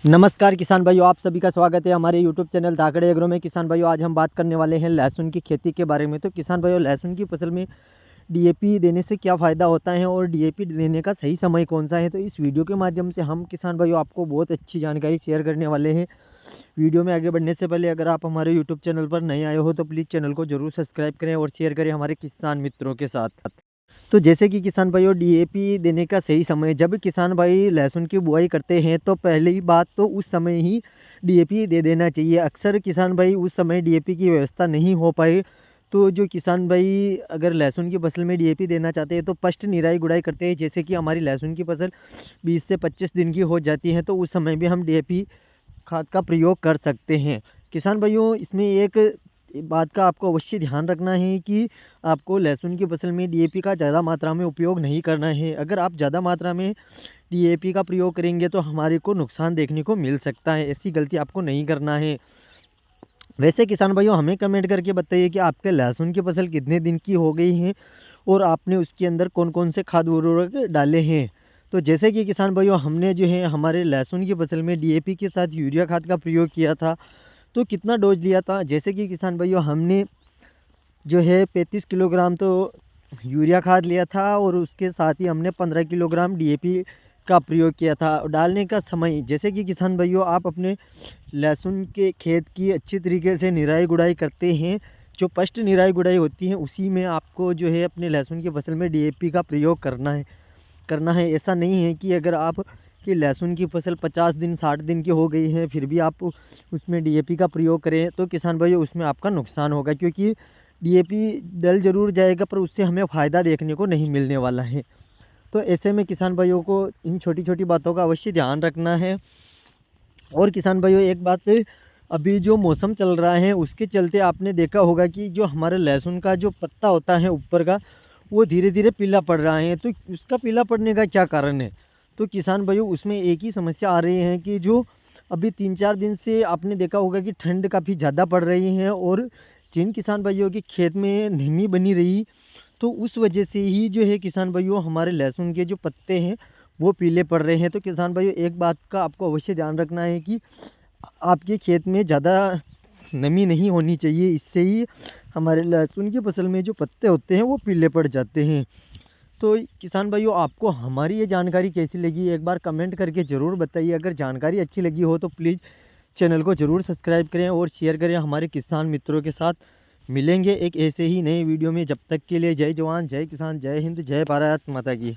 नमस्कार किसान भाइयों, आप सभी का स्वागत है हमारे यूट्यूब चैनल धाकड़ एग्रो में। किसान भाइयों, आज हम बात करने वाले हैं लहसुन की खेती के बारे में। तो किसान भाइयों, लहसुन की फसल में डीएपी देने से क्या फ़ायदा होता है और डीएपी देने का सही समय कौन सा है, तो इस वीडियो के माध्यम से हम किसान भाइयों आपको बहुत अच्छी जानकारी शेयर करने वाले हैं। वीडियो में आगे बढ़ने से पहले अगर आप हमारे यूट्यूब चैनल पर नए आए हो तो प्लीज़ चैनल को ज़रूर सब्सक्राइब करें और शेयर करें हमारे किसान मित्रों के साथ। तो जैसे कि किसान भाइयों, डीएपी देने का सही समय, जब किसान भाई लहसुन की बुआई करते हैं तो पहली बात तो उस समय ही डीएपी दे देना चाहिए। अक्सर किसान भाई उस समय डीएपी की व्यवस्था नहीं हो पाई, तो जो किसान भाई अगर लहसुन की फसल में डीएपी देना चाहते हैं तो फर्स्ट निराई गुड़ाई करते हैं। जैसे कि हमारी लहसुन की फसल 20 से 25 दिन की हो जाती है तो उस समय भी हम डीएपी खाद का प्रयोग कर सकते हैं। किसान भाइयों, इसमें एक बात का आपको अवश्य ध्यान रखना है कि आपको लहसुन की फसल में डीएपी का ज़्यादा मात्रा में उपयोग नहीं करना है। अगर आप ज़्यादा मात्रा में डीएपी का प्रयोग करेंगे तो हमारे को नुकसान देखने को मिल सकता है। ऐसी गलती आपको नहीं करना है। वैसे किसान भाइयों, हमें कमेंट करके बताइए कि आपके लहसुन की फसल कितने दिन की हो गई है और आपने उसके अंदर कौन कौन से खाद उर्वरक डाले हैं। तो जैसे कि किसान भाइयों, हमने जो है हमारे लहसुन की फसल में डीएपी के साथ यूरिया खाद का प्रयोग किया था। तो कितना डोज लिया था, जैसे कि किसान भाइयों हमने जो है 35 किलोग्राम तो यूरिया खाद लिया था और उसके साथ ही हमने 15 किलोग्राम डीएपी का प्रयोग किया था। डालने का समय, जैसे कि किसान भाइयों आप अपने लहसुन के खेत की अच्छी तरीके से निराई गुड़ाई करते हैं। जो फर्स्ट निराई गुड़ाई होती है उसी में आपको जो है अपने लहसुन की फसल में डीएपी का प्रयोग करना है। ऐसा नहीं है कि अगर आप कि लहसुन की फसल 50 दिन 60 दिन की हो गई है फिर भी आप उसमें डीएपी का प्रयोग करें तो किसान भाइयों उसमें आपका नुकसान होगा, क्योंकि डीएपी डल ज़रूर जाएगा पर उससे हमें फ़ायदा देखने को नहीं मिलने वाला है। तो ऐसे में किसान भाइयों को इन छोटी छोटी बातों का अवश्य ध्यान रखना है। और किसान भाइयों, एक बात, अभी जो मौसम चल रहा है उसके चलते आपने देखा होगा कि जो हमारे लहसुन का जो पत्ता होता है ऊपर का, वो धीरे धीरे पीला पड़ रहा है। तो उसका पीला पड़ने का क्या कारण है, तो किसान भाइयों उसमें एक ही समस्या आ रही है कि जो अभी 3-4 दिन से आपने देखा होगा कि ठंड काफ़ी ज़्यादा पड़ रही है और जिन किसान भाइयों के खेत में नमी बनी रही, तो उस वजह से ही जो है किसान भाइयों हमारे लहसुन के जो पत्ते हैं वो पीले पड़ रहे हैं। तो किसान भाइयों एक बात का आपको अवश्य ध्यान रखना है कि आपके खेत में ज़्यादा नमी नहीं होनी चाहिए, इससे ही हमारे लहसुन की फसल में जो पत्ते होते हैं वो पीले पड़ जाते हैं। तो किसान भाइयों, आपको हमारी ये जानकारी कैसी लगी एक बार कमेंट करके ज़रूर बताइए। अगर जानकारी अच्छी लगी हो तो प्लीज़ चैनल को ज़रूर सब्सक्राइब करें और शेयर करें हमारे किसान मित्रों के साथ। मिलेंगे एक ऐसे ही नए वीडियो में, जब तक के लिए जय जवान जय किसान जय हिंद जय भारत माता की।